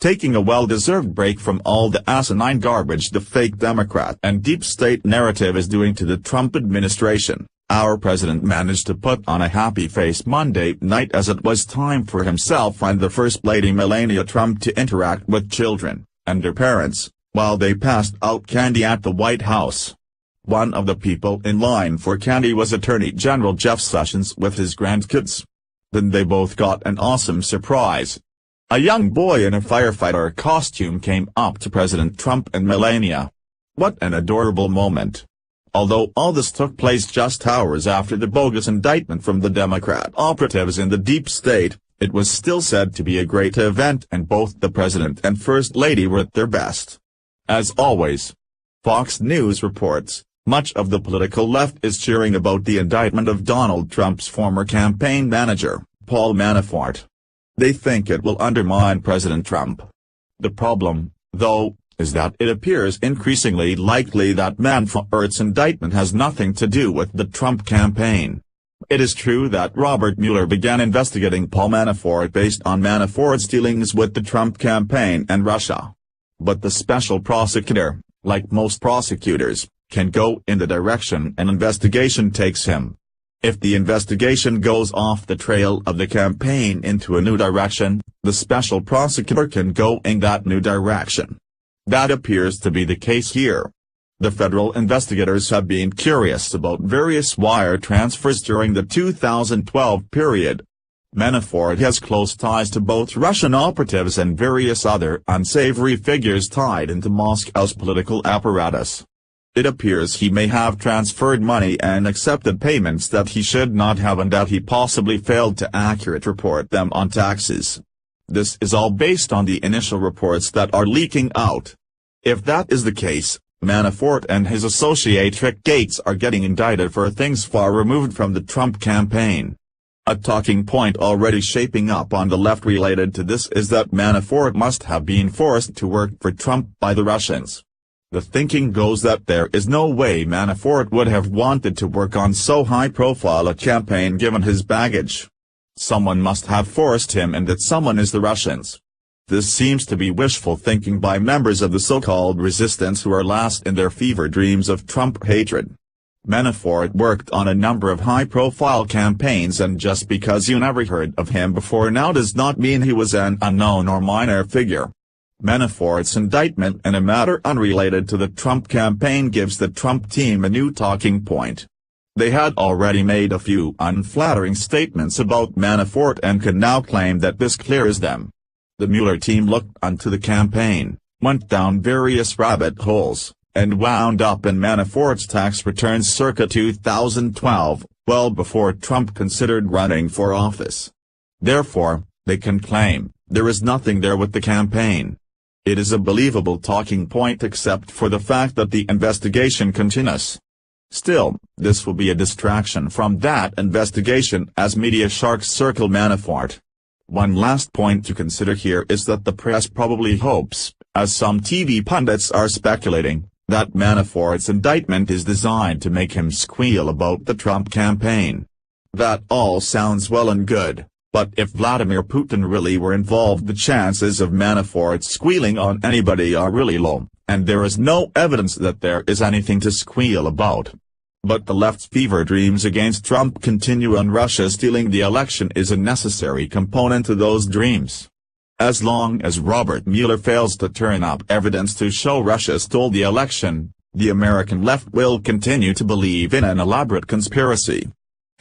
taking a well-deserved break from all the asinine garbage the fake Democrat and deep state narrative is doing to the Trump administration. Our president managed to put on a happy face Monday night as it was time for himself and the First Lady Melania Trump to interact with children and their parents, while they passed out candy at the White House. One of the people in line for candy was Attorney General Jeff Sessions with his grandkids. Then they both got an awesome surprise. A young boy in a firefighter costume came up to President Trump and Melania. What an adorable moment. Although all this took place just hours after the bogus indictment from the Democrat operatives in the deep state, it was still said to be a great event and both the president and First Lady were at their best. As always, Fox News reports, much of the political left is cheering about the indictment of Donald Trump's former campaign manager, Paul Manafort. They think it will undermine President Trump. The problem, though, is that it appears increasingly likely that Manafort's indictment has nothing to do with the Trump campaign. It is true that Robert Mueller began investigating Paul Manafort based on Manafort's dealings with the Trump campaign and Russia. But the special prosecutor, like most prosecutors, can go in the direction an investigation takes him. If the investigation goes off the trail of the campaign into a new direction, the special prosecutor can go in that new direction. That appears to be the case here. The federal investigators have been curious about various wire transfers during the 2012 period. Manafort has close ties to both Russian operatives and various other unsavory figures tied into Moscow's political apparatus. It appears he may have transferred money and accepted payments that he should not have and that he possibly failed to accurately report them on taxes. This is all based on the initial reports that are leaking out. If that is the case, Manafort and his associate Rick Gates are getting indicted for things far removed from the Trump campaign. A talking point already shaping up on the left related to this is that Manafort must have been forced to work for Trump by the Russians. The thinking goes that there is no way Manafort would have wanted to work on so high-profile a campaign given his baggage. Someone must have forced him and that someone is the Russians. This seems to be wishful thinking by members of the so-called resistance who are lost in their fever dreams of Trump hatred. Manafort worked on a number of high-profile campaigns and just because you never heard of him before now does not mean he was an unknown or minor figure. Manafort's indictment in a matter unrelated to the Trump campaign gives the Trump team a new talking point. They had already made a few unflattering statements about Manafort and can now claim that this clears them. The Mueller team looked onto the campaign, went down various rabbit holes, and wound up in Manafort's tax returns circa 2012, well before Trump considered running for office. Therefore, they can claim, there is nothing there with the campaign. It is a believable talking point except for the fact that the investigation continues. Still, this will be a distraction from that investigation as media sharks circle Manafort. One last point to consider here is that the press probably hopes, as some TV pundits are speculating, that Manafort's indictment is designed to make him squeal about the Trump campaign. That all sounds well and good. But if Vladimir Putin really were involved the chances of Manafort squealing on anybody are really low, and there is no evidence that there is anything to squeal about. But the left's fever dreams against Trump continue and Russia stealing the election is a necessary component to those dreams. As long as Robert Mueller fails to turn up evidence to show Russia stole the election, the American left will continue to believe in an elaborate conspiracy.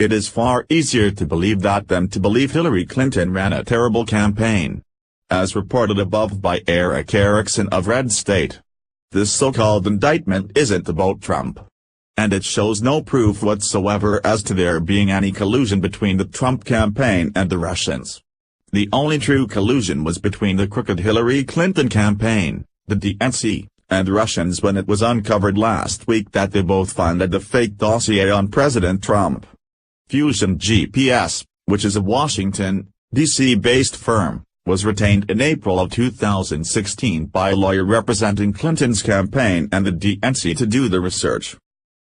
It is far easier to believe that than to believe Hillary Clinton ran a terrible campaign. As reported above by Eric Erickson of Red State, this so-called indictment isn't about Trump. And it shows no proof whatsoever as to there being any collusion between the Trump campaign and the Russians. The only true collusion was between the crooked Hillary Clinton campaign, the DNC, and Russians when it was uncovered last week that they both funded the fake dossier on President Trump. Fusion GPS, which is a Washington, D.C.-based firm, was retained in April of 2016 by a lawyer representing Clinton's campaign and the DNC to do the research.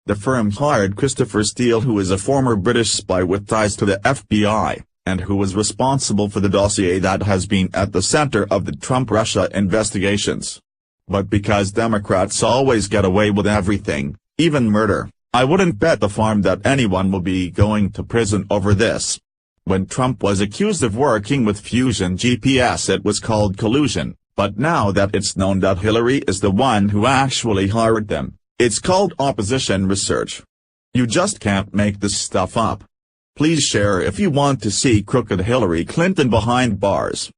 The firm hired Christopher Steele, who is a former British spy with ties to the FBI, and who was responsible for the dossier that has been at the center of the Trump-Russia investigations. But because Democrats always get away with everything, even murder, I wouldn't bet the farm that anyone will be going to prison over this. When Trump was accused of working with Fusion GPS, it was called collusion, but now that it's known that Hillary is the one who actually hired them, it's called opposition research. You just can't make this stuff up. Please share if you want to see crooked Hillary Clinton behind bars.